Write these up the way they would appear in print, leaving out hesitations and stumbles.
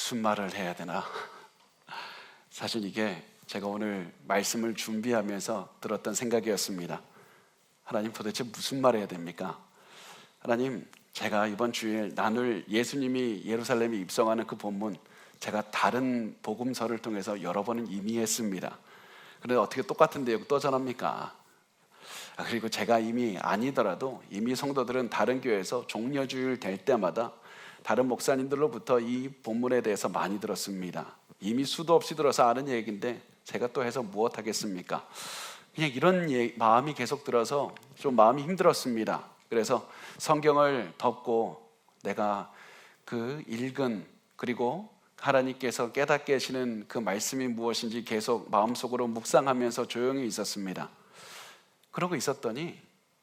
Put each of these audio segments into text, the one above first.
무슨 말을 해야 되나? 사실 이게 제가 오늘 말씀을 준비하면서 들었던 생각이었습니다. 하나님, 도대체 무슨 말 해야 됩니까? 하나님, 제가 이번 주일 나눌 예수님이 예루살렘에 입성하는 그 본문, 제가 다른 복음서를 통해서 여러 번은 이미 했습니다. 그런데 어떻게 똑같은 내용 또 전합니까? 그리고 제가 이미 아니더라도 이미 성도들은 다른 교회에서 종려주일 될 때마다 다른 목사님들로부터 이 본문에 대해서 많이 들었습니다. 이미 수도 없이 들어서 아는 얘기인데 제가 또 해서 무엇하겠습니까? 그냥 이런 마음이 계속 들어서 좀 마음이 힘들었습니다. 그래서 성경을 덮고 내가 그 읽은, 그리고 하나님께서 깨닫게 하시는 그 말씀이 무엇인지 계속 마음속으로 묵상하면서 조용히 있었습니다. 그러고 있었더니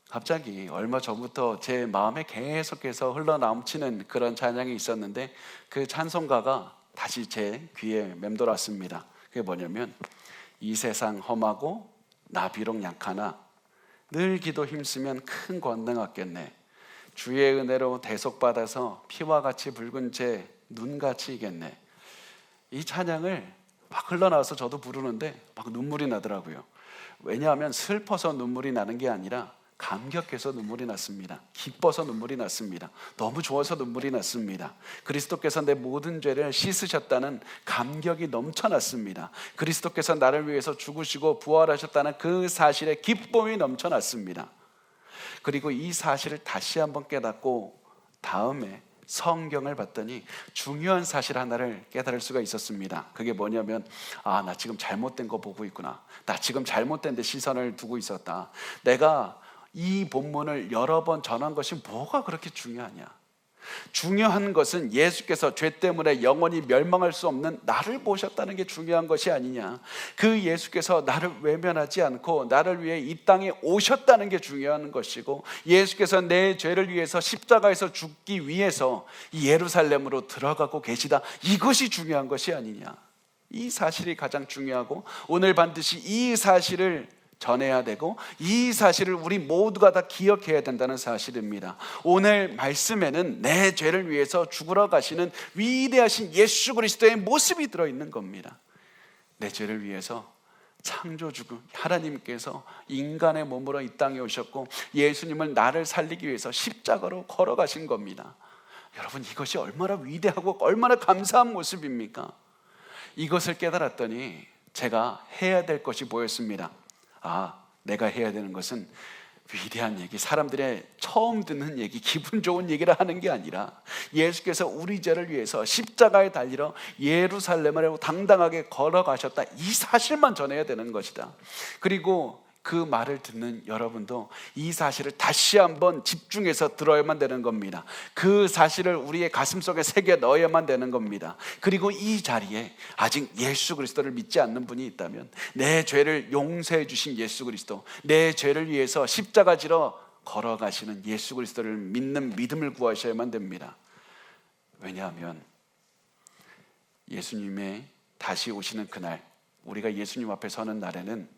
갑자기 얼마 전부터 제 마음에 계속해서 흘러넘치는 그런 찬양이 있었는데, 그 찬송가가 다시 제 귀에 맴돌았습니다. 그게 뭐냐면, 이 세상 험하고 나 비록 약하나 늘 기도 힘쓰면 큰 권능 얻겠네. 주의 은혜로 대속받아서 피와 같이 붉은 재 눈같이 이겠네. 이 찬양을 막 흘러나와서 저도 부르는데 막 눈물이 나더라고요. 왜냐하면 슬퍼서 눈물이 나는 게 아니라 감격해서 눈물이 났습니다. 기뻐서 눈물이 났습니다. 너무 좋아서 눈물이 났습니다. 그리스도께서 내 모든 죄를 씻으셨다는 감격이 넘쳐났습니다. 그리스도께서 나를 위해서 죽으시고 부활하셨다는 그 사실에 기쁨이 넘쳐났습니다. 그리고 이 사실을 다시 한번 깨닫고 다음에 성경을 봤더니 중요한 사실 하나를 깨달을 수가 있었습니다. 그게 뭐냐면, 나 지금 잘못된 거 보고 있구나. 나 지금 잘못된 데 시선을 두고 있었다. 내가 이 본문을 여러 번 전한 것이 뭐가 그렇게 중요하냐? 중요한 것은 예수께서 죄 때문에 영원히 멸망할 수 없는 나를 보셨다는 게 중요한 것이 아니냐. 그 예수께서 나를 외면하지 않고 나를 위해 이 땅에 오셨다는 게 중요한 것이고, 예수께서 내 죄를 위해서 십자가에서 죽기 위해서 예루살렘으로 들어가고 계시다, 이것이 중요한 것이 아니냐. 이 사실이 가장 중요하고, 오늘 반드시 이 사실을 전해야 되고, 이 사실을 우리 모두가 다 기억해야 된다는 사실입니다. 오늘 말씀에는 내 죄를 위해서 죽으러 가시는 위대하신 예수 그리스도의 모습이 들어있는 겁니다. 내 죄를 위해서 창조주 하나님께서 인간의 몸으로 이 땅에 오셨고, 예수님을 나를 살리기 위해서 십자가로 걸어가신 겁니다. 여러분, 이것이 얼마나 위대하고 얼마나 감사한 모습입니까? 이것을 깨달았더니 제가 해야 될 것이 보였습니다. 내가 해야 되는 것은 위대한 얘기, 사람들의 처음 듣는 얘기, 기분 좋은 얘기를 하는 게 아니라, 예수께서 우리 죄를 위해서 십자가에 달리러 예루살렘을 당당하게 걸어가셨다, 이 사실만 전해야 되는 것이다. 그리고 그 말을 듣는 여러분도 이 사실을 다시 한번 집중해서 들어야만 되는 겁니다. 그 사실을 우리의 가슴속에 새겨 넣어야만 되는 겁니다. 그리고 이 자리에 아직 예수 그리스도를 믿지 않는 분이 있다면, 내 죄를 용서해 주신 예수 그리스도, 내 죄를 위해서 십자가 지러 걸어가시는 예수 그리스도를 믿는 믿음을 구하셔야만 됩니다. 왜냐하면 예수님의 다시 오시는 그날, 우리가 예수님 앞에 서는 날에는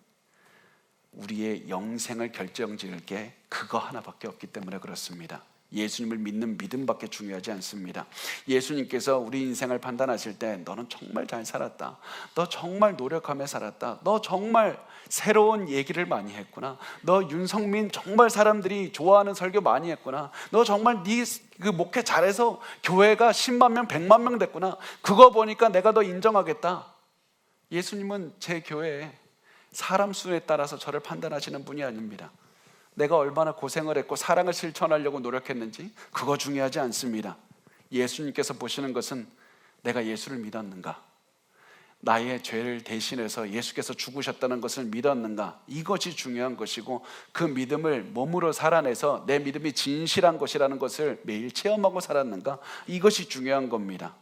우리의 영생을 결정지을 게 그거 하나밖에 없기 때문에 그렇습니다. 예수님을 믿는 믿음밖에 중요하지 않습니다. 예수님께서 우리 인생을 판단하실 때, 너는 정말 잘 살았다, 너 정말 노력하며 살았다, 너 정말 새로운 얘기를 많이 했구나, 너 윤성민 정말 사람들이 좋아하는 설교 많이 했구나, 너 정말 그 목회 잘해서 교회가 10만 명 100만 명 됐구나, 그거 보니까 내가 너 인정하겠다. 예수님은 제 교회에 사람 수에 따라서 저를 판단하시는 분이 아닙니다. 내가 얼마나 고생을 했고 사랑을 실천하려고 노력했는지, 그거 중요하지 않습니다. 예수님께서 보시는 것은 내가 예수를 믿었는가, 나의 죄를 대신해서 예수께서 죽으셨다는 것을 믿었는가, 이것이 중요한 것이고, 그 믿음을 몸으로 살아내서 내 믿음이 진실한 것이라는 것을 매일 체험하고 살았는가, 이것이 중요한 겁니다.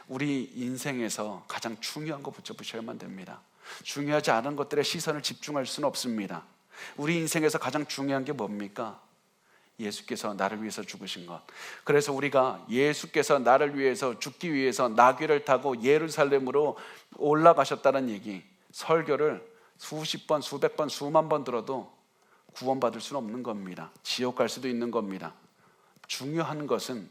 우리 인생에서 가장 중요한 거 붙여보셔야만 됩니다. 중요하지 않은 것들에 시선을 집중할 수는 없습니다. 우리 인생에서 가장 중요한 게 뭡니까? 예수께서 나를 위해서 죽으신 것. 그래서 우리가 예수께서 나를 위해서 죽기 위해서 나귀를 타고 예루살렘으로 올라가셨다는 얘기, 설교를 수십 번, 수백 번, 수만 번 들어도 구원받을 수는 없는 겁니다. 지옥 갈 수도 있는 겁니다. 중요한 것은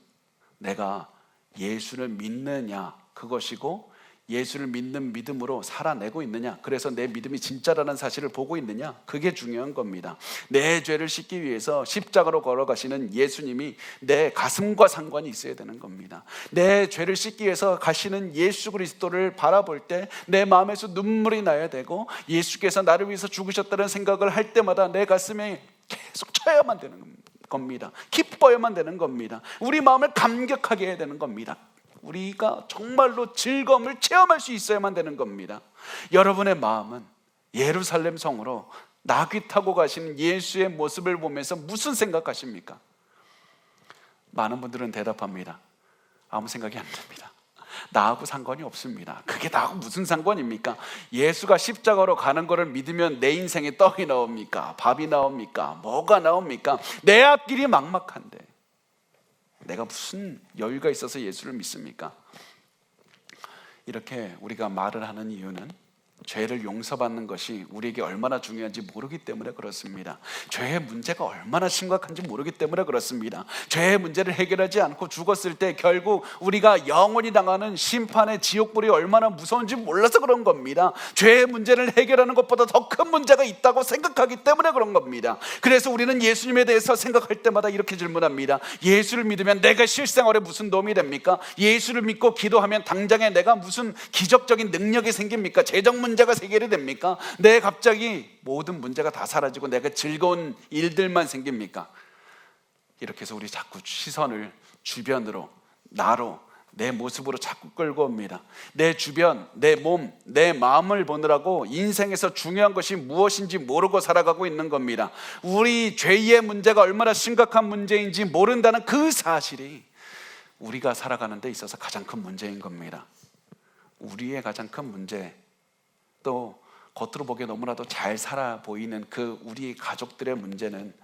내가 예수를 믿느냐, 그것이고 예수를 믿는 믿음으로 살아내고 있느냐, 그래서 내 믿음이 진짜라는 사실을 보고 있느냐, 그게 중요한 겁니다. 내 죄를 씻기 위해서 십자가로 걸어가시는 예수님이 내 가슴과 상관이 있어야 되는 겁니다. 내 죄를 씻기 위해서 가시는 예수 그리스도를 바라볼 때 내 마음에서 눈물이 나야 되고, 예수께서 나를 위해서 죽으셨다는 생각을 할 때마다 내 가슴에 계속 쳐야만 되는 겁니다. 기뻐야만 되는 겁니다. 우리 마음을 감격하게 해야 되는 겁니다. 우리가 정말로 즐거움을 체험할 수 있어야만 되는 겁니다. 여러분의 마음은 예루살렘 성으로 나귀 타고 가시는 예수의 모습을 보면서 무슨 생각하십니까? 많은 분들은 대답합니다. 아무 생각이 안 듭니다. 나하고 상관이 없습니다. 그게 나하고 무슨 상관입니까? 예수가 십자가로 가는 것을 믿으면 내 인생에 떡이 나옵니까? 밥이 나옵니까? 뭐가 나옵니까? 내 앞길이 막막한데 내가 무슨 여유가 있어서 예수를 믿습니까? 이렇게 우리가 말을 하는 이유는 죄를 용서받는 것이 우리에게 얼마나 중요한지 모르기 때문에 그렇습니다. 죄의 문제가 얼마나 심각한지 모르기 때문에 그렇습니다. 죄의 문제를 해결하지 않고 죽었을 때 결국 우리가 영원히 당하는 심판의 지옥불이 얼마나 무서운지 몰라서 그런 겁니다. 죄의 문제를 해결하는 것보다 더 큰 문제가 있다고 생각하기 때문에 그런 겁니다. 그래서 우리는 예수님에 대해서 생각할 때마다 이렇게 질문합니다. 예수를 믿으면 내가 실생활에 무슨 도움이 됩니까? 예수를 믿고 기도하면 당장에 내가 무슨 기적적인 능력이 생깁니까? 재정 문제가 해결이 됩니까? 내 갑자기 모든 문제가 다 사라지고 내가 즐거운 일들만 생깁니까? 이렇게 해서 우리 자꾸 시선을 주변으로, 나로, 내 모습으로 자꾸 끌고 옵니다. 내 주변, 내 몸, 내 마음을 보느라고 인생에서 중요한 것이 무엇인지 모르고 살아가고 있는 겁니다. 우리 죄의 문제가 얼마나 심각한 문제인지 모른다는 그 사실이 우리가 살아가는 데 있어서 가장 큰 문제인 겁니다. 우리의 가장 큰 문제, 또 겉으로 보기에 너무나도 잘 살아 보이는 그 우리 가족들의 문제는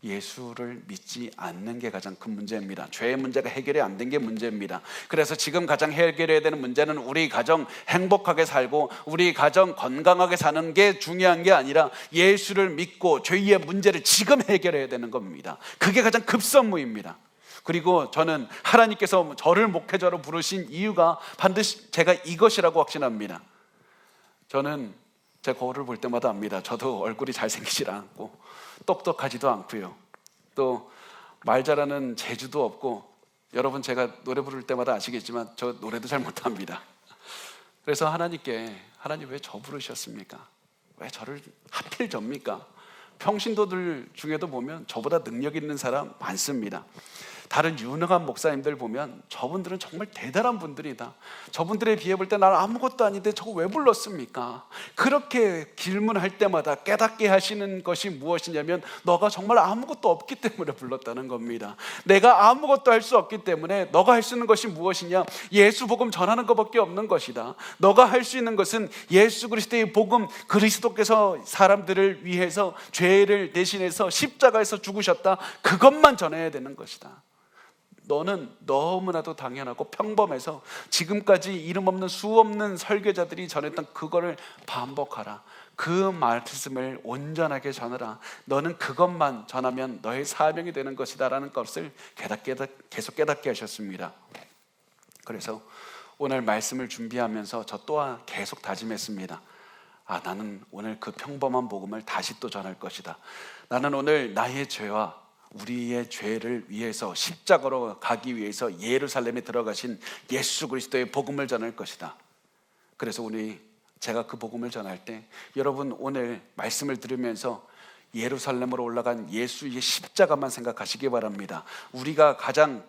예수를 믿지 않는 게 가장 큰 문제입니다. 죄의 문제가 해결이 안 된 게 문제입니다. 그래서 지금 가장 해결해야 되는 문제는 우리 가정 행복하게 살고 우리 가정 건강하게 사는 게 중요한 게 아니라 예수를 믿고 죄의 문제를 지금 해결해야 되는 겁니다. 그게 가장 급선무입니다. 그리고 저는 하나님께서 저를 목회자로 부르신 이유가 반드시 제가 이것이라고 확신합니다. 저는 제 거울을 볼 때마다 압니다. 저도 얼굴이 잘생기질 않고 똑똑하지도 않고요, 또 말 잘하는 재주도 없고, 여러분 제가 노래 부를 때마다 아시겠지만 저 노래도 잘 못합니다. 그래서 하나님께, 하나님 왜 저 부르셨습니까? 왜 저를 하필 접니까? 평신도들 중에도 보면 저보다 능력 있는 사람 많습니다. 다른 유능한 목사님들 보면 저분들은 정말 대단한 분들이다. 저분들에 비해 볼 때 난 아무것도 아닌데 저거 왜 불렀습니까? 그렇게 질문할 때마다 깨닫게 하시는 것이 무엇이냐면 너가 정말 아무것도 없기 때문에 불렀다는 겁니다. 내가 아무것도 할 수 없기 때문에 너가 할 수 있는 것이 무엇이냐? 예수 복음 전하는 것밖에 없는 것이다. 너가 할 수 있는 것은 예수 그리스도의 복음, 그리스도께서 사람들을 위해서 죄를 대신해서 십자가에서 죽으셨다, 그것만 전해야 되는 것이다. 너는 너무나도 당연하고 평범해서 지금까지 이름 없는 수 없는 설교자들이 전했던 그거를 반복하라. 그 말씀을 온전하게 전하라. 너는 그것만 전하면 너의 사명이 되는 것이다 라는 것을 계속 깨닫게 하셨습니다. 그래서 오늘 말씀을 준비하면서 저 또한 계속 다짐했습니다. 나는 오늘 그 평범한 복음을 다시 또 전할 것이다. 나는 오늘 나의 죄와 우리의 죄를 위해서 십자가로 가기 위해서 예루살렘에 들어가신 예수 그리스도의 복음을 전할 것이다. 그래서 제가 그 복음을 전할 때 여러분 오늘 말씀을 들으면서 예루살렘으로 올라간 예수의 십자가만 생각하시기 바랍니다. 우리가 가장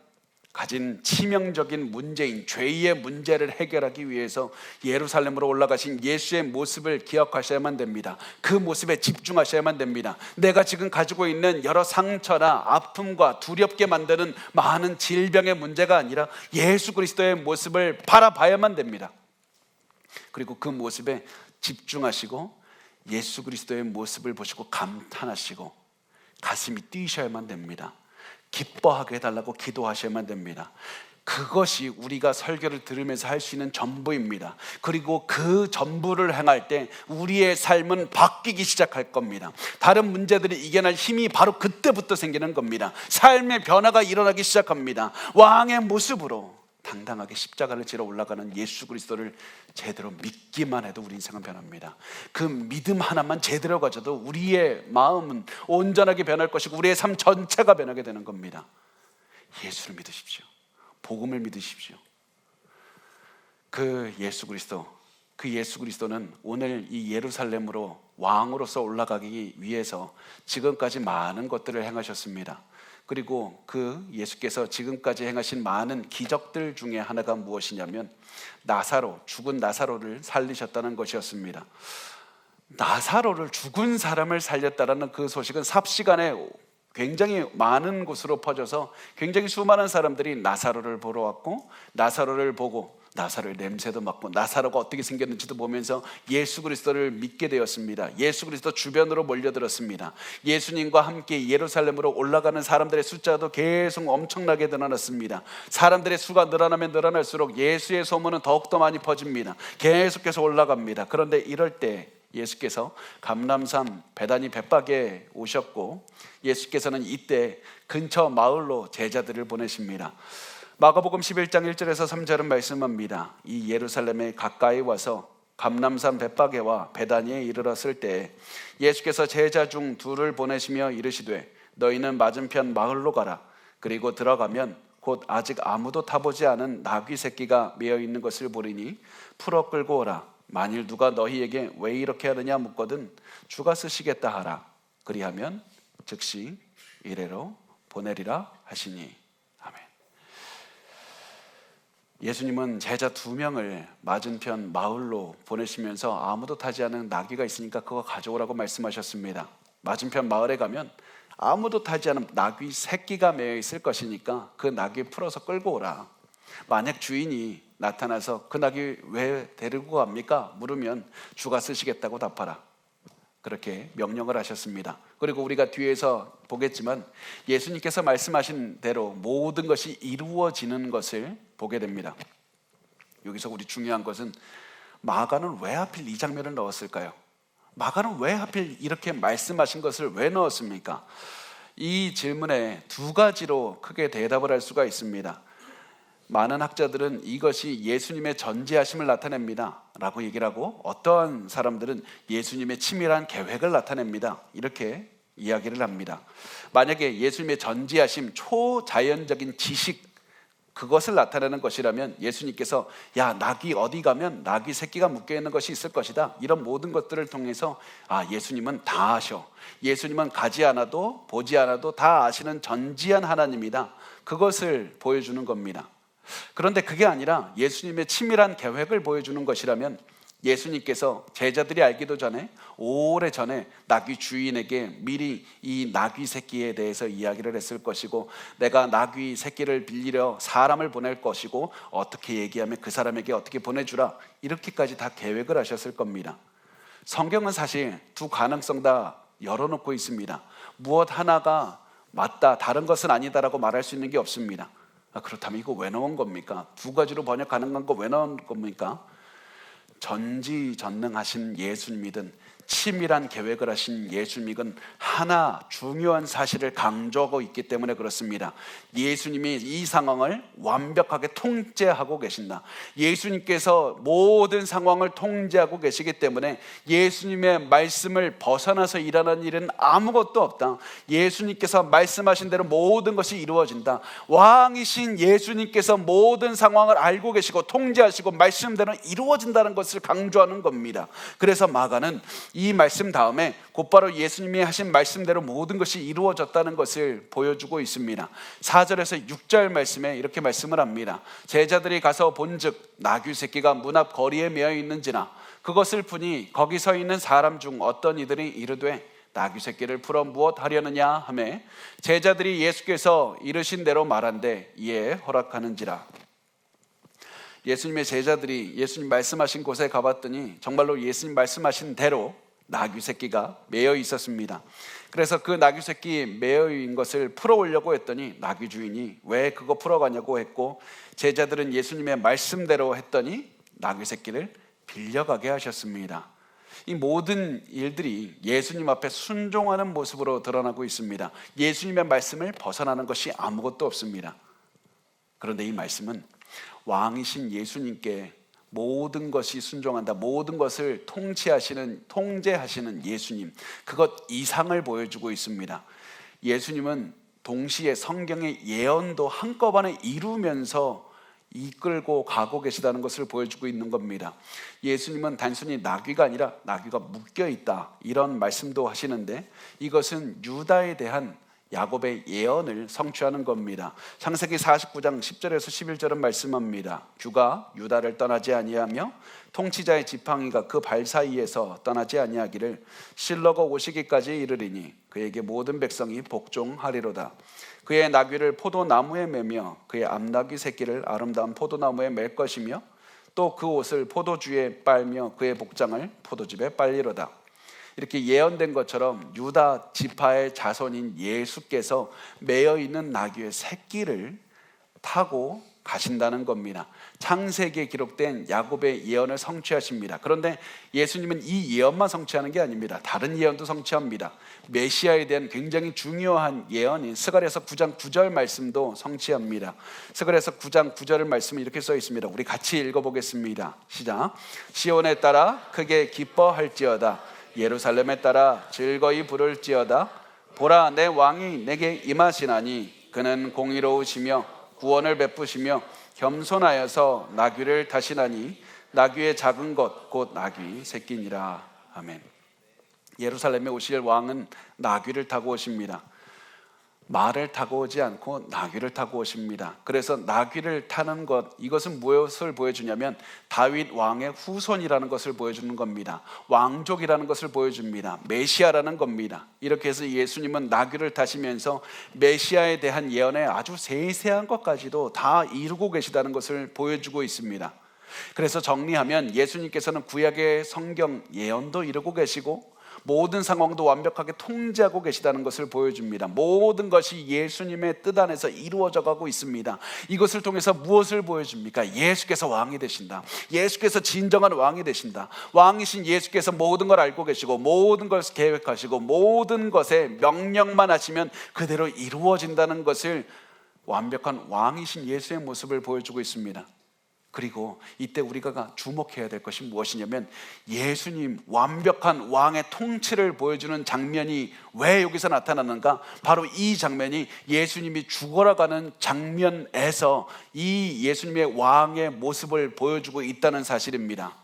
가진 치명적인 문제인 죄의 문제를 해결하기 위해서 예루살렘으로 올라가신 예수의 모습을 기억하셔야만 됩니다. 그 모습에 집중하셔야만 됩니다. 내가 지금 가지고 있는 여러 상처나 아픔과 두렵게 만드는 많은 질병의 문제가 아니라 예수 그리스도의 모습을 바라봐야만 됩니다. 그리고 그 모습에 집중하시고 예수 그리스도의 모습을 보시고 감탄하시고 가슴이 뛰셔야만 됩니다. 기뻐하게 해달라고 기도하셔야만 됩니다. 그것이 우리가 설교를 들으면서 할 수 있는 전부입니다. 그리고 그 전부를 행할 때 우리의 삶은 바뀌기 시작할 겁니다. 다른 문제들을 이겨낼 힘이 바로 그때부터 생기는 겁니다. 삶의 변화가 일어나기 시작합니다. 왕의 모습으로 당당하게 십자가를 지러 올라가는 예수 그리스도를 제대로 믿기만 해도 우리 인생은 변합니다. 그 믿음 하나만 제대로 가져도 우리의 마음은 온전하게 변할 것이고 우리의 삶 전체가 변하게 되는 겁니다. 예수를 믿으십시오. 복음을 믿으십시오. 그 예수 그리스도는 오늘 이 예루살렘으로 왕으로서 올라가기 위해서 지금까지 많은 것들을 행하셨습니다. 그리고 그 예수께서 지금까지 행하신 많은 기적들 중에 하나가 무엇이냐면 죽은 나사로를 살리셨다는 것이었습니다. 나사로를, 죽은 사람을 살렸다는 그 소식은 삽시간에 굉장히 많은 곳으로 퍼져서 굉장히 수많은 사람들이 나사로를 보러 왔고, 나사로를 보고 나사로의 냄새도 맡고 나사로가 어떻게 생겼는지도 보면서 예수 그리스도를 믿게 되었습니다. 예수 그리스도 주변으로 몰려들었습니다. 예수님과 함께 예루살렘으로 올라가는 사람들의 숫자도 계속 엄청나게 늘어났습니다. 사람들의 수가 늘어나면 늘어날수록 예수의 소문은 더욱더 많이 퍼집니다. 계속해서 올라갑니다. 그런데 이럴 때 예수께서 감람산 베다니 벳박에 오셨고, 예수께서는 이때 근처 마을로 제자들을 보내십니다. 마가복음 11장 1절에서 3절은 말씀합니다. 이 예루살렘에 가까이 와서 감람산 벳박에와 베다니에 이르렀을 때 예수께서 제자 중 둘을 보내시며 이르시되 너희는 맞은편 마을로 가라. 그리고 들어가면 곧 아직 아무도 타보지 않은 나귀 새끼가 매어 있는 것을 보리니 풀어 끌고 오라. 만일 누가 너희에게 왜 이렇게 하느냐 묻거든 주가 쓰시겠다 하라. 그리하면 즉시 이래로 보내리라 하시니. 아멘. 예수님은 제자 2명을 맞은편 마을로 보내시면서 아무도 타지 않은 나귀가 있으니까 그거 가져오라고 말씀하셨습니다. 맞은편 마을에 가면 아무도 타지 않은 나귀 새끼가 매여 있을 것이니까 그 나귀 풀어서 끌고 오라. 만약 주인이 나타나서 그 나귀 왜 데리고 갑니까? 물으면 주가 쓰시겠다고 답하라. 그렇게 명령을 하셨습니다. 그리고 우리가 뒤에서 보겠지만 예수님께서 말씀하신 대로 모든 것이 이루어지는 것을 보게 됩니다. 여기서 우리 중요한 것은 마가는 왜 하필 이 장면을 넣었을까요? 마가는 왜 하필 이렇게 말씀하신 것을 왜 넣었습니까? 이 질문에 2가지로 크게 대답을 할 수가 있습니다. 많은 학자들은 이것이 예수님의 전지하심을 나타냅니다 라고 얘기를 하고, 어떠한 사람들은 예수님의 치밀한 계획을 나타냅니다 이렇게 이야기를 합니다. 만약에 예수님의 전지하심, 초자연적인 지식, 그것을 나타내는 것이라면 예수님께서 야 나귀 어디 가면 나귀 새끼가 묶여있는 것이 있을 것이다, 이런 모든 것들을 통해서 예수님은 다 아셔, 예수님은 가지 않아도 보지 않아도 다 아시는 전지한 하나님이다, 그것을 보여주는 겁니다. 그런데 그게 아니라 예수님의 치밀한 계획을 보여주는 것이라면 예수님께서 제자들이 알기도 전에 오래전에 나귀 주인에게 미리 이 나귀 새끼에 대해서 이야기를 했을 것이고, 내가 나귀 새끼를 빌리려 사람을 보낼 것이고 어떻게 얘기하면 그 사람에게 어떻게 보내주라, 이렇게까지 다 계획을 하셨을 겁니다. 성경은 사실 2 가능성 다 열어놓고 있습니다. 무엇 하나가 맞다, 다른 것은 아니다라고 말할 수 있는 게 없습니다. 그렇다면 이거 왜 넣은 겁니까? 2가지로 번역 가능한 거 왜 넣은 겁니까? 전지전능하신 예수님이든 치밀한 계획을 하신 예수님이든 하나 중요한 사실을 강조하고 있기 때문에 그렇습니다. 예수님이 이 상황을 완벽하게 통제하고 계신다. 예수님께서 모든 상황을 통제하고 계시기 때문에 예수님의 말씀을 벗어나서 일어나는 일은 아무것도 없다. 예수님께서 말씀하신 대로 모든 것이 이루어진다. 왕이신 예수님께서 모든 상황을 알고 계시고 통제하시고 말씀대로 이루어진다는 것을 강조하는 겁니다. 그래서 마가는 이 말씀 다음에 곧바로 예수님이 하신 말씀대로 모든 것이 이루어졌다는 것을 보여주고 있습니다. 4절에서 6절 말씀에 이렇게 말씀을 합니다. 제자들이 가서 본즉 나귀 새끼가 문 앞 거리에 매어 있는지나 그것을 보니 거기 서 있는 사람 중 어떤 이들이 이르되 나귀 새끼를 풀어 무엇 하려느냐 하매 제자들이 예수께서 이르신 대로 말한대 이에 허락하는지라. 예수님의 제자들이 예수님 말씀하신 곳에 가봤더니 정말로 예수님 말씀하신 대로 나귀 새끼가 매여 있었습니다. 그래서 그 나귀 새끼 매여 있는 것을 풀어오려고 했더니 나귀 주인이 왜 그거 풀어가냐고 했고, 제자들은 예수님의 말씀대로 했더니 나귀 새끼를 빌려가게 하셨습니다. 이 모든 일들이 예수님 앞에 순종하는 모습으로 드러나고 있습니다. 예수님의 말씀을 벗어나는 것이 아무것도 없습니다. 그런데 이 말씀은 왕이신 예수님께 모든 것이 순종한다, 모든 것을 통제하시는 예수님, 그것 이상을 보여주고 있습니다. 예수님은 동시에 성경의 예언도 한꺼번에 이루면서 이끌고 가고 계시다는 것을 보여주고 있는 겁니다. 예수님은 단순히 나귀가 아니라 나귀가 묶여있다, 이런 말씀도 하시는데, 이것은 유다에 대한 야곱의 예언을 성취하는 겁니다. 창세기 49장 10절에서 11절은 말씀합니다. 주가 유다를 떠나지 아니하며 통치자의 지팡이가 그 발 사이에서 떠나지 아니하기를 실로가 오시기까지 이르리니 그에게 모든 백성이 복종하리로다. 그의 나귀를 포도나무에 매며 그의 암나귀 새끼를 아름다운 포도나무에 맬 것이며 또 그 옷을 포도주에 빨며 그의 복장을 포도즙에 빨리로다. 이렇게 예언된 것처럼 유다 지파의 자손인 예수께서 매여 있는 나귀의 새끼를 타고 가신다는 겁니다. 창세기에 기록된 야곱의 예언을 성취하십니다. 그런데 예수님은 이 예언만 성취하는 게 아닙니다. 다른 예언도 성취합니다. 메시아에 대한 굉장히 중요한 예언인 스가랴서 9장 9절 말씀도 성취합니다. 스가랴서 9장 9절 말씀이 이렇게 써 있습니다. 우리 같이 읽어보겠습니다. 시작. 시온에 따라 크게 기뻐할지어다. 예루살렘에 따라 즐거이 부를지어다. 보라, 내 왕이 내게 임하시나니 그는 공의로우시며 구원을 베푸시며 겸손하여서 나귀를 타시나니 나귀의 작은 것 곧 나귀 새끼니라. 아멘. 예루살렘에 오실 왕은 나귀를 타고 오십니다. 말을 타고 오지 않고 나귀를 타고 오십니다. 그래서 나귀를 타는 것, 이것은 무엇을 보여주냐면 다윗 왕의 후손이라는 것을 보여주는 겁니다. 왕족이라는 것을 보여줍니다. 메시아라는 겁니다. 이렇게 해서 예수님은 나귀를 타시면서 메시아에 대한 예언의 아주 세세한 것까지도 다 이루고 계시다는 것을 보여주고 있습니다. 그래서 정리하면 예수님께서는 구약의 성경 예언도 이루고 계시고 모든 상황도 완벽하게 통제하고 계시다는 것을 보여줍니다. 모든 것이 예수님의 뜻 안에서 이루어져 가고 있습니다. 이것을 통해서 무엇을 보여줍니까? 예수께서 왕이 되신다. 예수께서 진정한 왕이 되신다. 왕이신 예수께서 모든 걸 알고 계시고 모든 것을 계획하시고 모든 것에 명령만 하시면 그대로 이루어진다는 것을 완벽한 왕이신 예수의 모습을 보여주고 있습니다. 그리고 이때 우리가 주목해야 될 것이 무엇이냐면 예수님 완벽한 왕의 통치를 보여주는 장면이 왜 여기서 나타나는가? 바로 이 장면이 예수님이 죽어가는 장면에서 이 예수님의 왕의 모습을 보여주고 있다는 사실입니다.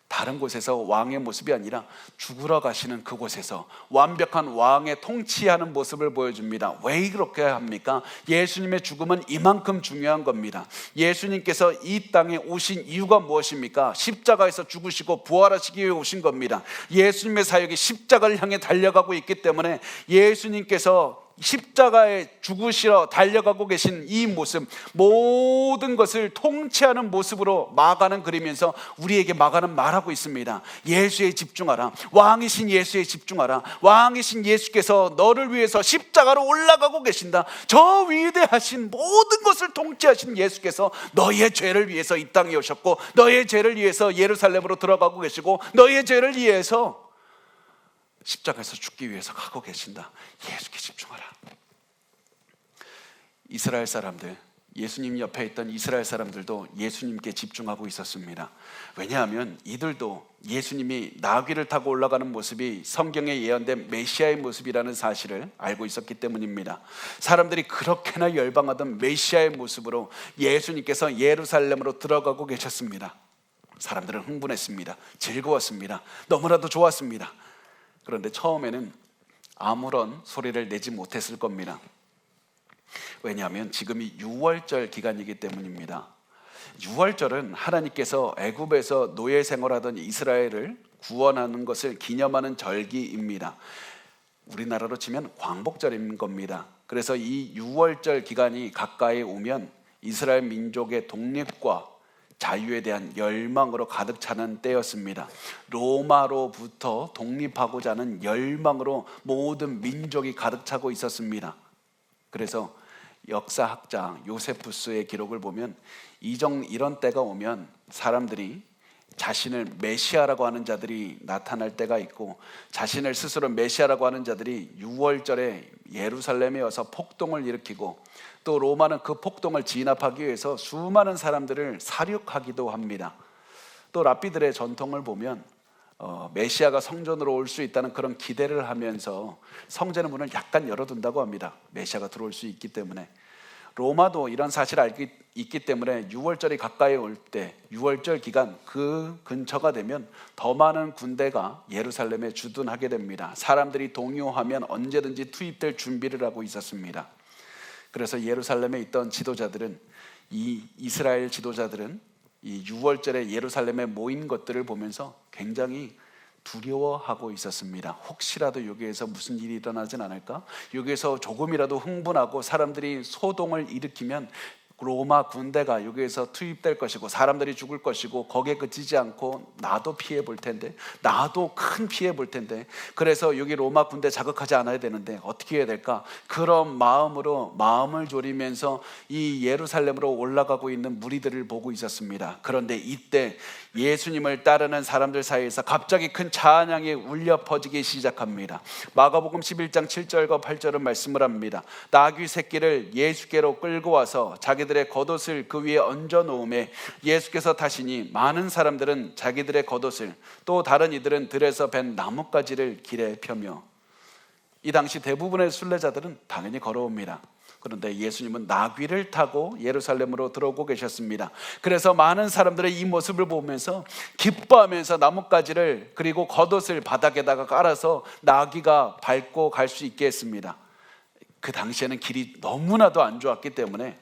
다른 곳에서 왕의 모습이 아니라 죽으러 가시는 그곳에서 완벽한 왕의 통치하는 모습을 보여줍니다. 왜 그렇게 합니까? 예수님의 죽음은 이만큼 중요한 겁니다. 예수님께서 이 땅에 오신 이유가 무엇입니까? 십자가에서 죽으시고 부활하시기 위해 오신 겁니다. 예수님의 사역이 십자가를 향해 달려가고 있기 때문에 예수님께서 십자가에 죽으시러 달려가고 계신 이 모습, 모든 것을 통치하는 모습으로 마가는 그리면서 우리에게 마가는 말하고 있습니다. 예수에 집중하라. 왕이신 예수에 집중하라. 왕이신 예수께서 너를 위해서 십자가로 올라가고 계신다. 저 위대하신 모든 것을 통치하신 예수께서 너의 죄를 위해서 이 땅에 오셨고 너의 죄를 위해서 예루살렘으로 들어가고 계시고 너의 죄를 위해서 십자가에서 죽기 위해서 가고 계신다. 예수께 집중하라. 이스라엘 사람들, 예수님 옆에 있던 이스라엘 사람들도 예수님께 집중하고 있었습니다. 왜냐하면 이들도 예수님이 나귀를 타고 올라가는 모습이 성경에 예언된 메시아의 모습이라는 사실을 알고 있었기 때문입니다. 사람들이 그렇게나 열방하던 메시아의 모습으로 예수님께서 예루살렘으로 들어가고 계셨습니다. 사람들은 흥분했습니다. 즐거웠습니다. 너무나도 좋았습니다. 그런데 처음에는 아무런 소리를 내지 못했을 겁니다. 왜냐하면 지금이 유월절 기간이기 때문입니다. 유월절은 하나님께서 애굽에서 노예 생활하던 이스라엘을 구원하는 것을 기념하는 절기입니다. 우리나라로 치면 광복절인 겁니다. 그래서 이 유월절 기간이 가까이 오면 이스라엘 민족의 독립과 자유에 대한 열망으로 가득 차는 때였습니다. 로마로부터 독립하고자 하는 열망으로 모든 민족이 가득 차고 있었습니다. 그래서 역사학자 요세푸스의 기록을 보면 이런 때가 오면 사람들이 자신을 메시아라고 하는 자들이 나타날 때가 있고 자신을 스스로 메시아라고 하는 자들이 유월절에 예루살렘에 와서 폭동을 일으키고 또 로마는 그 폭동을 진압하기 위해서 수많은 사람들을 살육하기도 합니다. 또 랍비들의 전통을 보면 메시아가 성전으로 올 수 있다는 그런 기대를 하면서 성전의 문을 약간 열어둔다고 합니다. 메시아가 들어올 수 있기 때문에. 로마도 이런 사실을 알고 있기 때문에 6월절이 가까이 올 때 6월절 기간 그 근처가 되면 더 많은 군대가 예루살렘에 주둔하게 됩니다. 사람들이 동요하면 언제든지 투입될 준비를 하고 있었습니다. 그래서 예루살렘에 있던 지도자들은, 이 이스라엘 지도자들은 이 6월절에 예루살렘에 모인 것들을 보면서 굉장히 두려워하고 있었습니다. 혹시라도 여기에서 무슨 일이 일어나진 않을까? 여기에서 조금이라도 흥분하고 사람들이 소동을 일으키면 로마 군대가 여기에서 투입될 것이고 사람들이 죽을 것이고 거기에 그치지 않고 나도 피해 볼 텐데, 나도 큰 피해 볼 텐데, 그래서 여기 로마 군대 자극하지 않아야 되는데 어떻게 해야 될까? 그런 마음으로 마음을 졸이면서 이 예루살렘으로 올라가고 있는 무리들을 보고 있었습니다. 그런데 이때 예수님을 따르는 사람들 사이에서 갑자기 큰 찬양이 울려 퍼지기 시작합니다. 마가복음 11장 7절과 8절은 말씀을 합니다. 나귀 새끼를 예수께로 끌고 와서 자기들의 겉옷을 그 위에 얹어 놓음에 예수께서 타시니 많은 사람들은 자기들의 겉옷을, 또 다른 이들은 들에서 벤 나뭇가지를 길에 펴며. 이 당시 대부분의 순례자들은 당연히 걸어옵니다. 그런데 예수님은 나귀를 타고 예루살렘으로 들어오고 계셨습니다. 그래서 많은 사람들의 이 모습을 보면서 기뻐하면서 나뭇가지를 그리고 겉옷을 바닥에다가 깔아서 나귀가 밟고 갈 수 있게 했습니다. 그 당시에는 길이 너무나도 안 좋았기 때문에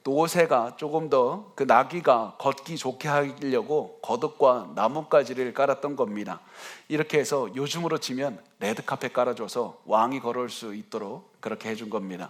노새가 조금 더 그 나귀가 걷기 좋게 하려고 겉옷과 나뭇가지를 깔았던 겁니다. 이렇게 해서 요즘으로 치면 레드카펫 깔아줘서 왕이 걸어올 수 있도록 그렇게 해준 겁니다.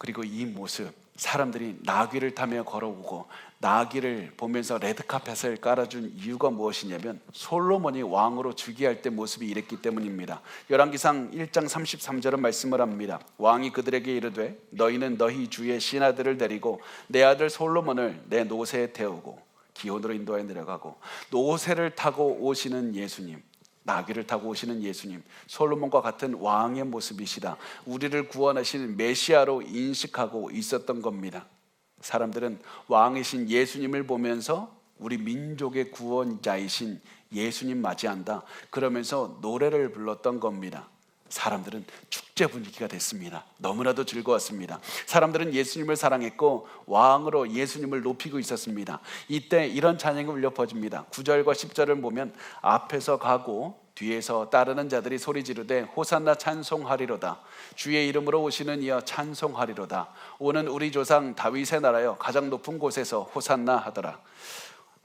그리고 이 모습, 사람들이 나귀를 타며 걸어오고 나귀를 보면서 레드카펫을 깔아준 이유가 무엇이냐면 솔로몬이 왕으로 즉위할 때 모습이 이랬기 때문입니다. 열왕기상 1장 33절은 말씀을 합니다. 왕이 그들에게 이르되 너희는 너희 주의 신하들을 데리고 내 아들 솔로몬을 내 노새에 태우고 기온으로 인도하여 내려가고. 노새를 타고 오시는 예수님, 나귀를 타고 오시는 예수님, 솔로몬과 같은 왕의 모습이시다, 우리를 구원하시는 메시아로 인식하고 있었던 겁니다. 사람들은 왕이신 예수님을 보면서 우리 민족의 구원자이신 예수님 맞이한다 그러면서 노래를 불렀던 겁니다. 사람들은 축제 분위기가 됐습니다. 너무나도 즐거웠습니다. 사람들은 예수님을 사랑했고 왕으로 예수님을 높이고 있었습니다. 이때 이런 찬양이 울려 퍼집니다. 9절과 10절을 보면 앞에서 가고 뒤에서 따르는 자들이 소리 지르되 호산나 찬송하리로다. 주의 이름으로 오시는 이여 찬송하리로다. 오는 우리 조상 다윗의 나라여 가장 높은 곳에서 호산나 하더라.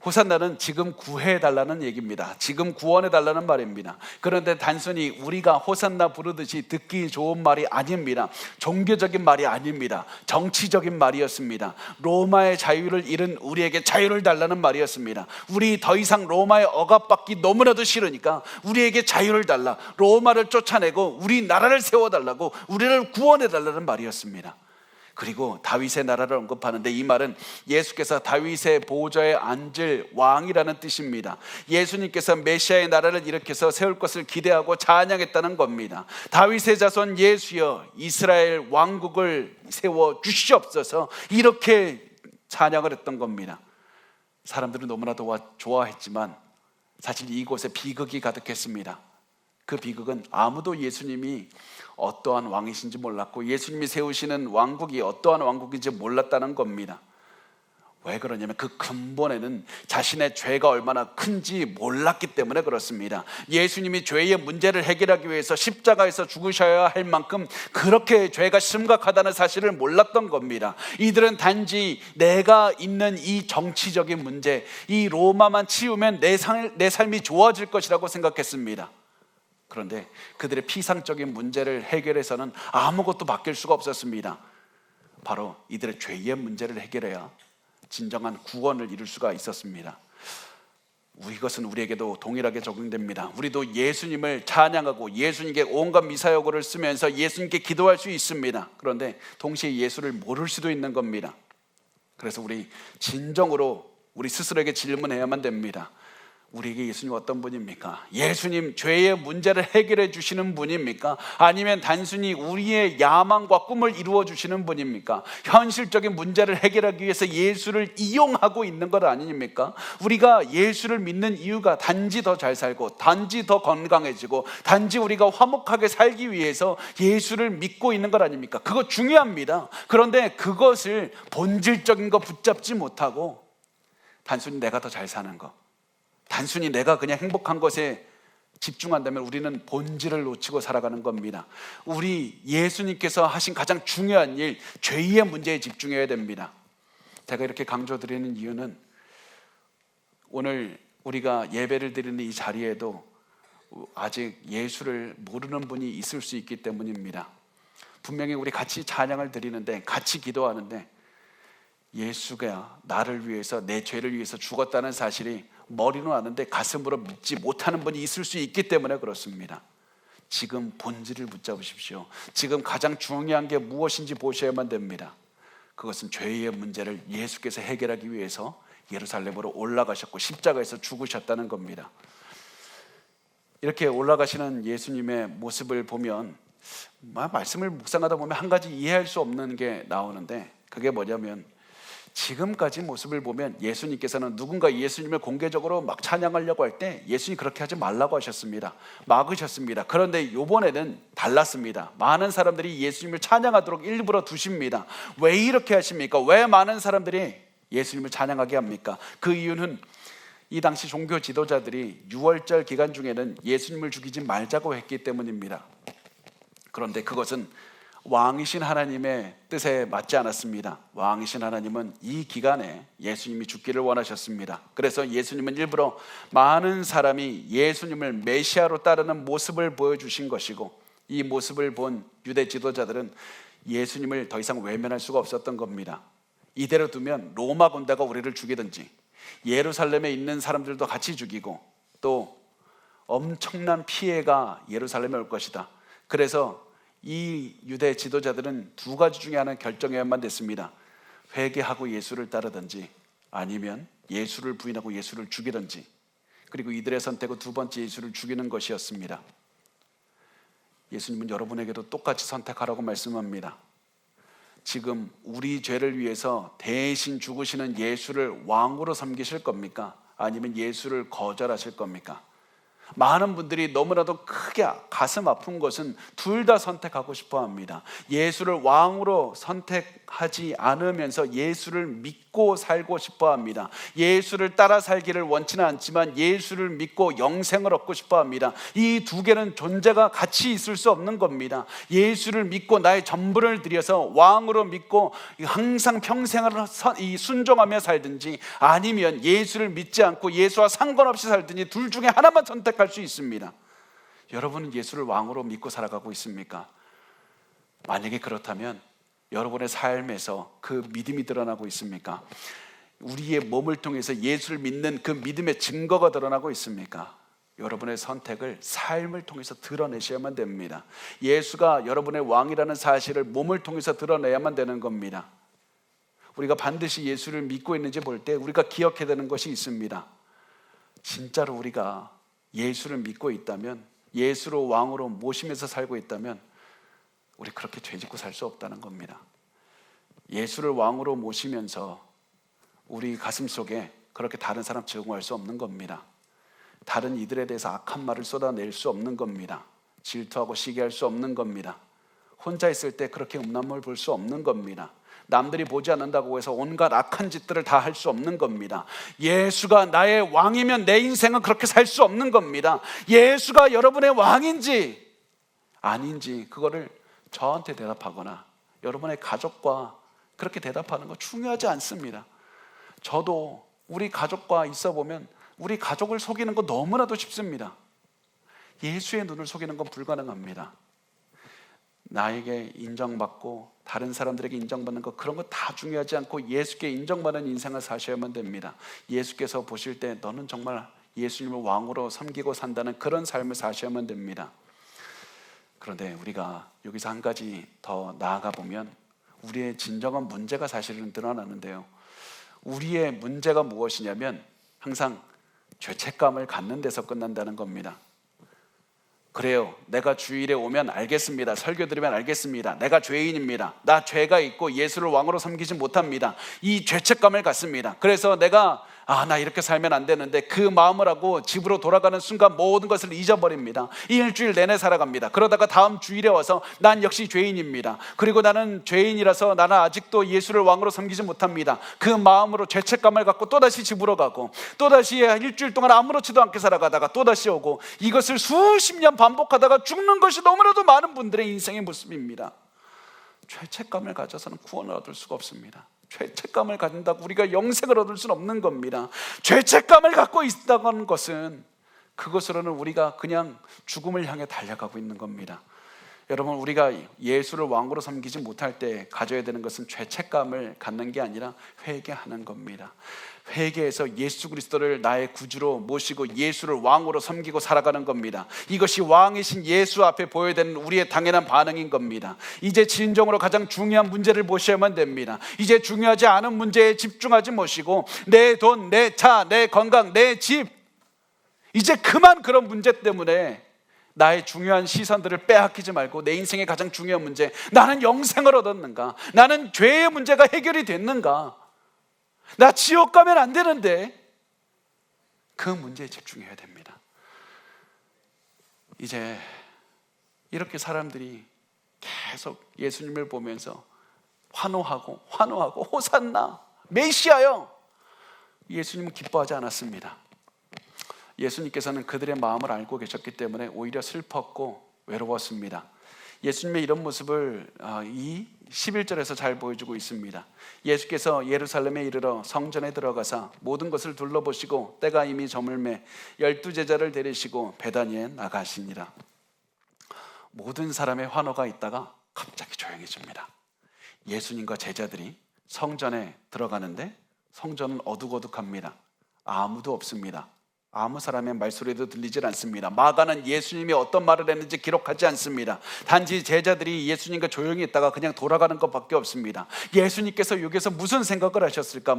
호산나는 지금 구해달라는 얘기입니다. 지금 구원해달라는 말입니다. 그런데 단순히 우리가 호산나 부르듯이 듣기 좋은 말이 아닙니다. 종교적인 말이 아닙니다. 정치적인 말이었습니다. 로마의 자유를 잃은 우리에게 자유를 달라는 말이었습니다. 우리 더 이상 로마의 억압받기 너무나도 싫으니까 우리에게 자유를 달라, 로마를 쫓아내고 우리 나라를 세워달라고, 우리를 구원해달라는 말이었습니다. 그리고 다윗의 나라를 언급하는데 이 말은 예수께서 다윗의 보좌에 앉을 왕이라는 뜻입니다. 예수님께서 메시아의 나라를 일으켜서 세울 것을 기대하고 찬양했다는 겁니다. 다윗의 자손 예수여 이스라엘 왕국을 세워 주시옵소서, 이렇게 찬양을 했던 겁니다. 사람들은 너무나도 좋아했지만 사실 이곳에 비극이 가득했습니다. 그 비극은 아무도 예수님이 어떠한 왕이신지 몰랐고 예수님이 세우시는 왕국이 어떠한 왕국인지 몰랐다는 겁니다. 왜 그러냐면 그 근본에는 자신의 죄가 얼마나 큰지 몰랐기 때문에 그렇습니다. 예수님이 죄의 문제를 해결하기 위해서 십자가에서 죽으셔야 할 만큼 그렇게 죄가 심각하다는 사실을 몰랐던 겁니다. 이들은 단지 내가 있는 이 정치적인 문제, 이 로마만 치우면 내 삶이 좋아질 것이라고 생각했습니다. 그런데 그들의 피상적인 문제를 해결해서는 아무것도 바뀔 수가 없었습니다. 바로 이들의 죄의 문제를 해결해야 진정한 구원을 이룰 수가 있었습니다. 이것은 우리에게도 동일하게 적용됩니다. 우리도 예수님을 찬양하고 예수님께 온갖 미사여구를 쓰면서 예수님께 기도할 수 있습니다. 그런데 동시에 예수를 모를 수도 있는 겁니다. 그래서 우리 진정으로 우리 스스로에게 질문해야만 됩니다. 우리에게 예수님 어떤 분입니까? 예수님 죄의 문제를 해결해 주시는 분입니까? 아니면 단순히 우리의 야망과 꿈을 이루어 주시는 분입니까? 현실적인 문제를 해결하기 위해서 예수를 이용하고 있는 것 아닙니까? 우리가 예수를 믿는 이유가 단지 더 잘 살고, 단지 더 건강해지고, 단지 우리가 화목하게 살기 위해서 예수를 믿고 있는 것 아닙니까? 그거 중요합니다. 그런데 그것을 본질적인 거 붙잡지 못하고 단순히 내가 더 잘 사는 거, 단순히 내가 그냥 행복한 것에 집중한다면 우리는 본질을 놓치고 살아가는 겁니다. 우리 예수님께서 하신 가장 중요한 일, 죄의 문제에 집중해야 됩니다. 제가 이렇게 강조드리는 이유는 오늘 우리가 예배를 드리는 이 자리에도 아직 예수를 모르는 분이 있을 수 있기 때문입니다. 분명히 우리 같이 찬양을 드리는데, 같이 기도하는데 예수가 나를 위해서, 내 죄를 위해서 죽었다는 사실이 머리로 아는데 가슴으로 믿지 못하는 분이 있을 수 있기 때문에 그렇습니다. 지금 본질을 붙잡으십시오. 지금 가장 중요한 게 무엇인지 보셔야만 됩니다. 그것은 죄의 문제를 예수께서 해결하기 위해서 예루살렘으로 올라가셨고 십자가에서 죽으셨다는 겁니다. 이렇게 올라가시는 예수님의 모습을 보면, 말씀을 묵상하다 보면 한 가지 이해할 수 없는 게 나오는데, 그게 뭐냐면 지금까지 모습을 보면 예수님께서는 누군가 예수님을 공개적으로 막 찬양하려고 할 때 예수님 그렇게 하지 말라고 하셨습니다. 막으셨습니다. 그런데 이번에는 달랐습니다. 많은 사람들이 예수님을 찬양하도록 일부러 두십니다. 왜 이렇게 하십니까? 왜 많은 사람들이 예수님을 찬양하게 합니까? 그 이유는 이 당시 종교 지도자들이 6월절 기간 중에는 예수님을 죽이지 말자고 했기 때문입니다. 그런데 그것은 왕이신 하나님의 뜻에 맞지 않았습니다. 왕이신 하나님은 이 기간에 예수님이 죽기를 원하셨습니다. 그래서 예수님은 일부러 많은 사람이 예수님을 메시아로 따르는 모습을 보여주신 것이고, 이 모습을 본 유대 지도자들은 예수님을 더 이상 외면할 수가 없었던 겁니다. 이대로 두면 로마 군대가 우리를 죽이든지 예루살렘에 있는 사람들도 같이 죽이고 또 엄청난 피해가 예루살렘에 올 것이다. 그래서 이 유대 지도자들은 두 가지 중에 하나는 결정해야만 됐습니다. 회개하고 예수를 따르든지 아니면 예수를 부인하고 예수를 죽이든지. 그리고 이들의 선택은 두 번째 예수를 죽이는 것이었습니다. 예수님은 여러분에게도 똑같이 선택하라고 말씀합니다. 지금 우리 죄를 위해서 대신 죽으시는 예수를 왕으로 섬기실 겁니까? 아니면 예수를 거절하실 겁니까? 많은 분들이 너무나도 크게 가슴 아픈 것은 둘 다 선택하고 싶어 합니다. 예수를 왕으로 선택하지 않으면서 예수를 믿고 살고 싶어 합니다. 예수를 따라 살기를 원치는 않지만 예수를 믿고 영생을 얻고 싶어 합니다. 이 두 개는 존재가 같이 있을 수 없는 겁니다. 예수를 믿고 나의 전부를 들여서 왕으로 믿고 항상 평생을 순종하며 살든지, 아니면 예수를 믿지 않고 예수와 상관없이 살든지, 둘 중에 하나만 선택할 수 있습니다. 여러분은 예수를 왕으로 믿고 살아가고 있습니까? 만약에 그렇다면 여러분의 삶에서 그 믿음이 드러나고 있습니까? 우리의 몸을 통해서 예수를 믿는 그 믿음의 증거가 드러나고 있습니까? 여러분의 선택을 삶을 통해서 드러내셔야만 됩니다. 예수가 여러분의 왕이라는 사실을 몸을 통해서 드러내야만 되는 겁니다. 우리가 반드시 예수를 믿고 있는지 볼 때 우리가 기억해야 되는 것이 있습니다. 진짜로 우리가 예수를 믿고 있다면, 예수로 왕으로 모시면서 살고 있다면 우리 그렇게 죄짓고 살 수 없다는 겁니다. 예수를 왕으로 모시면서 우리 가슴 속에 그렇게 다른 사람 증오할 수 없는 겁니다. 다른 이들에 대해서 악한 말을 쏟아낼 수 없는 겁니다. 질투하고 시기할 수 없는 겁니다. 혼자 있을 때 그렇게 음란물 볼 수 없는 겁니다. 남들이 보지 않는다고 해서 온갖 악한 짓들을 다 할 수 없는 겁니다. 예수가 나의 왕이면 내 인생은 그렇게 살 수 없는 겁니다. 예수가 여러분의 왕인지 아닌지 그거를 저한테 대답하거나 여러분의 가족과 그렇게 대답하는 거 중요하지 않습니다. 저도 우리 가족과 있어 보면 우리 가족을 속이는 거 너무나도 쉽습니다. 예수의 눈을 속이는 건 불가능합니다. 나에게 인정받고 다른 사람들에게 인정받는 거, 그런 거 다 중요하지 않고 예수께 인정받는 인생을 사셔야만 됩니다. 예수께서 보실 때 너는 정말 예수님을 왕으로 섬기고 산다는 그런 삶을 사셔야만 됩니다. 그런데 우리가 여기서 한 가지 더 나아가 보면 우리의 진정한 문제가 사실은 드러나는데요. 우리의 문제가 무엇이냐면 항상 죄책감을 갖는 데서 끝난다는 겁니다. 그래요, 내가 주일에 오면 알겠습니다. 설교 들으면 알겠습니다. 내가 죄인입니다. 나 죄가 있고 예수를 왕으로 섬기지 못합니다. 이 죄책감을 갖습니다. 그래서 내가 나 이렇게 살면 안 되는데 그 마음을 하고 집으로 돌아가는 순간 모든 것을 잊어버립니다. 이 일주일 내내 살아갑니다. 그러다가 다음 주일에 와서 난 역시 죄인입니다. 그리고 나는 죄인이라서 나는 아직도 예수를 왕으로 섬기지 못합니다. 그 마음으로 죄책감을 갖고 또다시 집으로 가고 또다시 일주일 동안 아무렇지도 않게 살아가다가 또다시 오고, 이것을 수십 년 반복하다가 죽는 것이 너무나도 많은 분들의 인생의 모습입니다. 죄책감을 가져서는 구원을 얻을 수가 없습니다. 죄책감을 가진다고 우리가 영생을 얻을 수는 없는 겁니다. 죄책감을 갖고 있다는 것은 그것으로는 우리가 그냥 죽음을 향해 달려가고 있는 겁니다. 여러분, 우리가 예수를 왕으로 섬기지 못할 때 가져야 되는 것은 죄책감을 갖는 게 아니라 회개하는 겁니다. 회개해서 예수 그리스도를 나의 구주로 모시고 예수를 왕으로 섬기고 살아가는 겁니다. 이것이 왕이신 예수 앞에 보여야 되는 우리의 당연한 반응인 겁니다. 이제 진정으로 가장 중요한 문제를 보셔야만 됩니다. 이제 중요하지 않은 문제에 집중하지 마시고 내 돈, 내 차, 내 건강, 내 집, 이제 그만 그런 문제 때문에 나의 중요한 시선들을 빼앗기지 말고 내 인생의 가장 중요한 문제, 나는 영생을 얻었는가? 나는 죄의 문제가 해결이 됐는가? 나 지옥 가면 안 되는데, 그 문제에 집중해야 됩니다. 이제 이렇게 사람들이 계속 예수님을 보면서 환호하고 호산나 메시아요, 예수님은 기뻐하지 않았습니다. 예수님께서는 그들의 마음을 알고 계셨기 때문에 오히려 슬펐고 외로웠습니다. 예수님의 이런 모습을 이 11절에서 잘 보여주고 있습니다. 예수께서 예루살렘에 이르러 성전에 들어가사 모든 것을 둘러보시고 때가 이미 저물매 12제자를 데리시고 베다니에 나가시니라. 모든 사람의 환호가 있다가 갑자기 조용해집니다. 예수님과 제자들이 성전에 들어가는데 성전은 어둑어둑합니다. 아무도 없습니다. 아무 사람의 말소리도 들리질 않습니다. 마가는 예수님이 어떤 말을 했는지 기록하지 않습니다. 단지 제자들이 예수님과 조용히 있다가 그냥 돌아가는 것밖에 없습니다. 예수님께서 여기서 무슨 생각을 하셨을까?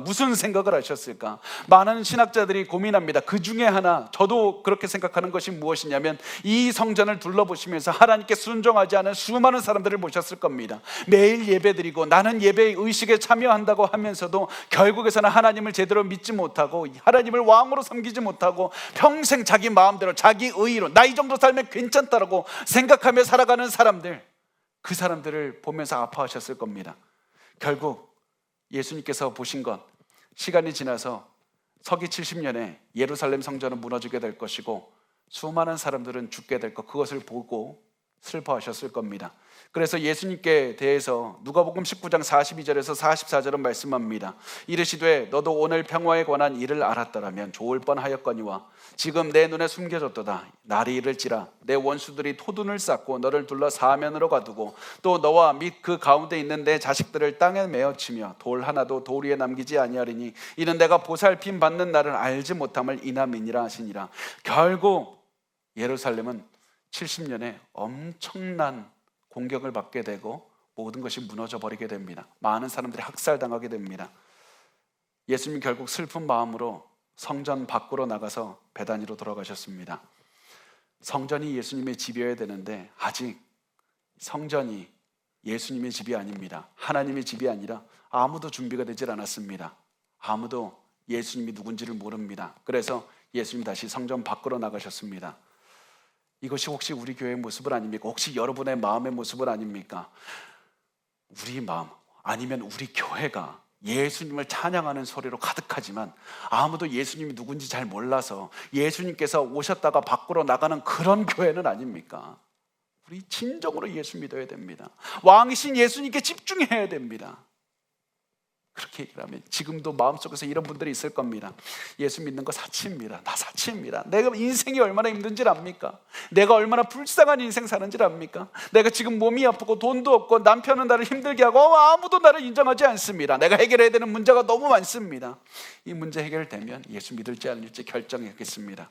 많은 신학자들이 고민합니다. 그 중에 하나, 저도 그렇게 생각하는 것이 무엇이냐면 이 성전을 둘러보시면서 하나님께 순종하지 않은 수많은 사람들을 보셨을 겁니다. 매일 예배드리고 나는 예배의 의식에 참여한다고 하면서도 결국에서는 하나님을 제대로 믿지 못하고 하나님을 왕으로 섬기지 못하고 평생 자기 마음대로 자기 의의로 나 이 정도 살면 괜찮다라고 생각하며 살아가는 사람들, 그 사람들을 보면서 아파하셨을 겁니다. 결국 예수님께서 보신 것, 시간이 지나서 서기 70년에 예루살렘 성전은 무너지게 될 것이고 수많은 사람들은 죽게 될 것, 그것을 보고 슬퍼하셨을 겁니다. 그래서 예수님께 대해서 누가복음 19장 42절에서 44절은 말씀합니다. 이르시되 너도 오늘 평화에 관한 일을 알았더라면 좋을 뻔하였거니와 지금 내 눈에 숨겨졌도다. 날이 이를지라 내 원수들이 토둔을 쌓고 너를 둘러 사면으로 가두고 또 너와 및 그 가운데 있는 내 자식들을 땅에 메어치며 돌 하나도 돌 위에 남기지 아니하리니 이는 내가 보살핌 받는 날을 알지 못함을 이남이니라 하시니라. 결국 예루살렘은 70년에 엄청난 공격을 받게 되고 모든 것이 무너져 버리게 됩니다. 많은 사람들이 학살당하게 됩니다. 예수님 결국 슬픈 마음으로 성전 밖으로 나가서 베다니로 돌아가셨습니다. 성전이 예수님의 집이어야 되는데 아직 성전이 예수님의 집이 아닙니다. 하나님의 집이 아니라 아무도 준비가 되질 않았습니다. 아무도 예수님이 누군지를 모릅니다. 그래서 예수님 다시 성전 밖으로 나가셨습니다. 이것이 혹시 우리 교회의 모습은 아닙니까? 혹시 여러분의 마음의 모습은 아닙니까? 우리 마음 아니면 우리 교회가 예수님을 찬양하는 소리로 가득하지만 아무도 예수님이 누군지 잘 몰라서 예수님께서 오셨다가 밖으로 나가는 그런 교회는 아닙니까? 우리 진정으로 예수 믿어야 됩니다. 왕이신 예수님께 집중해야 됩니다. 그렇게 얘기를 하면 지금도 마음속에서 이런 분들이 있을 겁니다. 예수 믿는 거 사치입니다. 나 사치입니다. 내가 인생이 얼마나 힘든지 압니까? 내가 얼마나 불쌍한 인생 사는지 압니까? 내가 지금 몸이 아프고 돈도 없고 남편은 나를 힘들게 하고 아무도 나를 인정하지 않습니다. 내가 해결해야 되는 문제가 너무 많습니다. 이 문제 해결되면 예수 믿을지 아닐지 결정하겠습니다.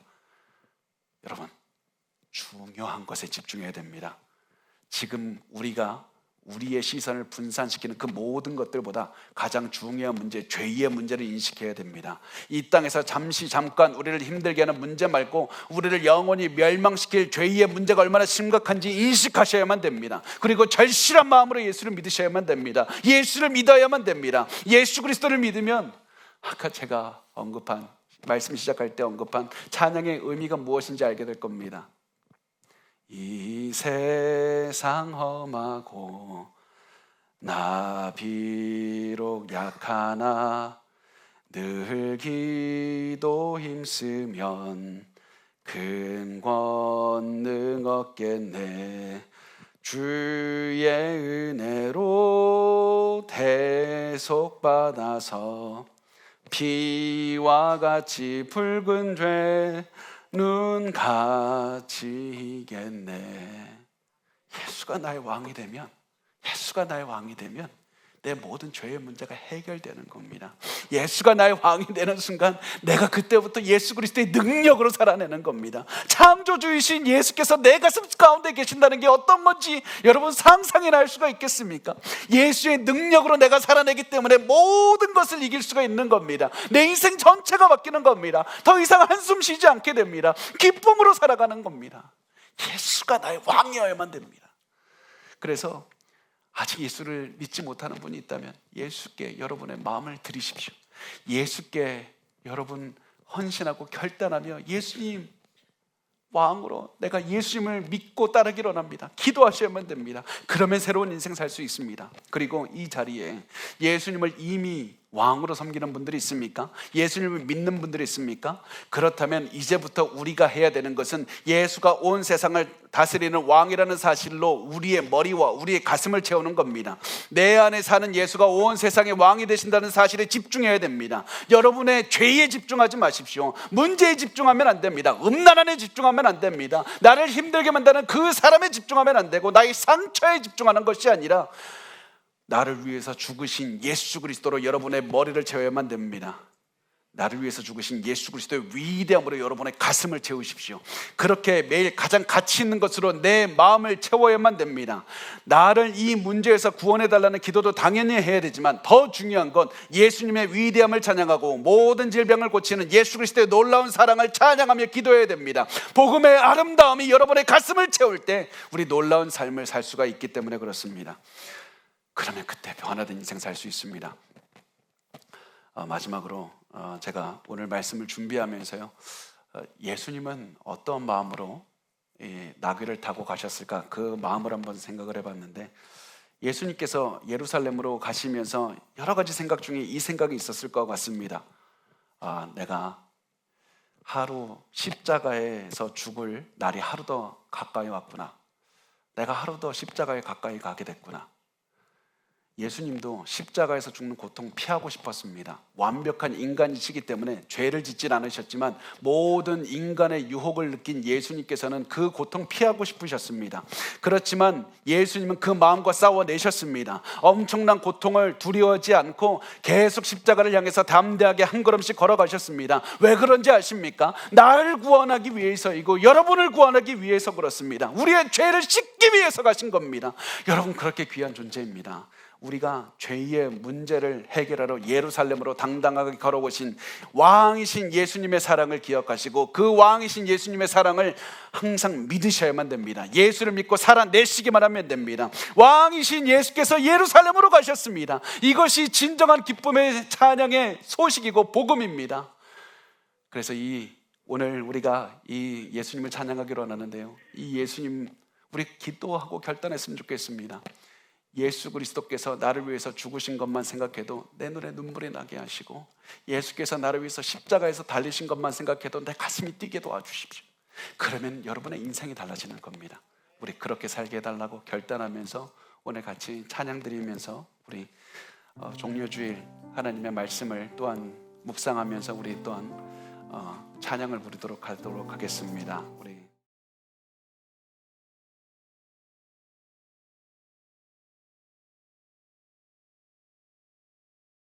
여러분, 중요한 것에 집중해야 됩니다. 지금 우리가 우리의 시선을 분산시키는 그 모든 것들보다 가장 중요한 문제, 죄의 문제를 인식해야 됩니다. 이 땅에서 잠깐 우리를 힘들게 하는 문제 말고 우리를 영원히 멸망시킬 죄의 문제가 얼마나 심각한지 인식하셔야만 됩니다. 그리고 절실한 마음으로 예수를 믿으셔야만 됩니다. 예수를 믿어야만 됩니다. 예수 그리스도를 믿으면 아까 제가 언급한, 말씀 시작할 때 언급한 찬양의 의미가 무엇인지 알게 될 겁니다. 이 세상 험하고 나 비록 약하나 늘 기도 힘쓰면 큰 권능 얻겠네. 주의 은혜로 대속받아서 피와 같이 붉은 죄 눈같이 이겠네. 예수가 나의 왕이 되면, 내 모든 죄의 문제가 해결되는 겁니다. 예수가 나의 왕이 되는 순간 내가 그때부터 예수 그리스도의 능력으로 살아내는 겁니다. 창조주이신 예수께서 내 가슴 가운데 계신다는 게 어떤 건지 여러분 상상이나 할 수가 있겠습니까? 예수의 능력으로 내가 살아내기 때문에 모든 것을 이길 수가 있는 겁니다. 내 인생 전체가 바뀌는 겁니다. 더 이상 한숨 쉬지 않게 됩니다. 기쁨으로 살아가는 겁니다. 예수가 나의 왕이어야만 됩니다. 그래서 아직 예수를 믿지 못하는 분이 있다면 예수께 여러분의 마음을 드리십시오. 예수께 여러분 헌신하고 결단하며 예수님 왕으로 내가 예수님을 믿고 따르기로 합니다. 기도하셔야만 됩니다. 그러면 새로운 인생 살 수 있습니다. 그리고 이 자리에 예수님을 이미 왕으로 섬기는 분들이 있습니까? 예수님을 믿는 분들이 있습니까? 그렇다면 이제부터 우리가 해야 되는 것은 예수가 온 세상을 다스리는 왕이라는 사실로 우리의 머리와 우리의 가슴을 채우는 겁니다. 내 안에 사는 예수가 온 세상의 왕이 되신다는 사실에 집중해야 됩니다. 여러분의 죄에 집중하지 마십시오. 문제에 집중하면 안 됩니다. 음란함에 집중하면 안 됩니다. 나를 힘들게 만드는 그 사람에 집중하면 안 되고 나의 상처에 집중하는 것이 아니라 나를 위해서 죽으신 예수 그리스도로 여러분의 머리를 채워야만 됩니다. 나를 위해서 죽으신 예수 그리스도의 위대함으로 여러분의 가슴을 채우십시오. 그렇게 매일 가장 가치 있는 것으로 내 마음을 채워야만 됩니다. 나를 이 문제에서 구원해달라는 기도도 당연히 해야 되지만 더 중요한 건 예수님의 위대함을 찬양하고 모든 질병을 고치는 예수 그리스도의 놀라운 사랑을 찬양하며 기도해야 됩니다. 복음의 아름다움이 여러분의 가슴을 채울 때 우리 놀라운 삶을 살 수가 있기 때문에 그렇습니다. 그러면 그때 변화된 인생 살 수 있습니다. 마지막으로 제가 오늘 말씀을 준비하면서요, 예수님은 어떤 마음으로 나귀를 타고 가셨을까, 그 마음을 한번 생각을 해봤는데, 예수님께서 예루살렘으로 가시면서 여러 가지 생각 중에 이 생각이 있었을 것 같습니다. 내가 하루 십자가에서 죽을 날이 하루 더 가까이 왔구나. 내가 하루 더 십자가에 가까이 가게 됐구나. 예수님도 십자가에서 죽는 고통 피하고 싶었습니다. 완벽한 인간이시기 때문에 죄를 짓진 않으셨지만 모든 인간의 유혹을 느낀 예수님께서는 그 고통 피하고 싶으셨습니다. 그렇지만 예수님은 그 마음과 싸워내셨습니다. 엄청난 고통을 두려워하지 않고 계속 십자가를 향해서 담대하게 한 걸음씩 걸어가셨습니다. 왜 그런지 아십니까? 나를 구원하기 위해서이고 여러분을 구원하기 위해서 그렇습니다. 우리의 죄를 씻기 위해서 가신 겁니다. 여러분, 그렇게 귀한 존재입니다. 우리가 죄의 문제를 해결하러 예루살렘으로 당당하게 걸어오신 왕이신 예수님의 사랑을 기억하시고 그 왕이신 예수님의 사랑을 항상 믿으셔야만 됩니다. 예수를 믿고 살아내시기만 하면 됩니다. 왕이신 예수께서 예루살렘으로 가셨습니다. 이것이 진정한 기쁨의 찬양의 소식이고 복음입니다. 그래서 오늘 우리가 이 예수님을 찬양하기로 하는데요, 이 예수님 우리 기도하고 결단했으면 좋겠습니다. 예수 그리스도께서 나를 위해서 죽으신 것만 생각해도 내 눈에 눈물이 나게 하시고, 예수께서 나를 위해서 십자가에서 달리신 것만 생각해도 내 가슴이 뛰게 도와주십시오. 그러면 여러분의 인생이 달라지는 겁니다. 우리 그렇게 살게 해달라고 결단하면서 오늘 같이 찬양 드리면서 우리 종료주일 하나님의 말씀을 또한 묵상하면서 우리 또한 찬양을 부르도록 하겠습니다. 우리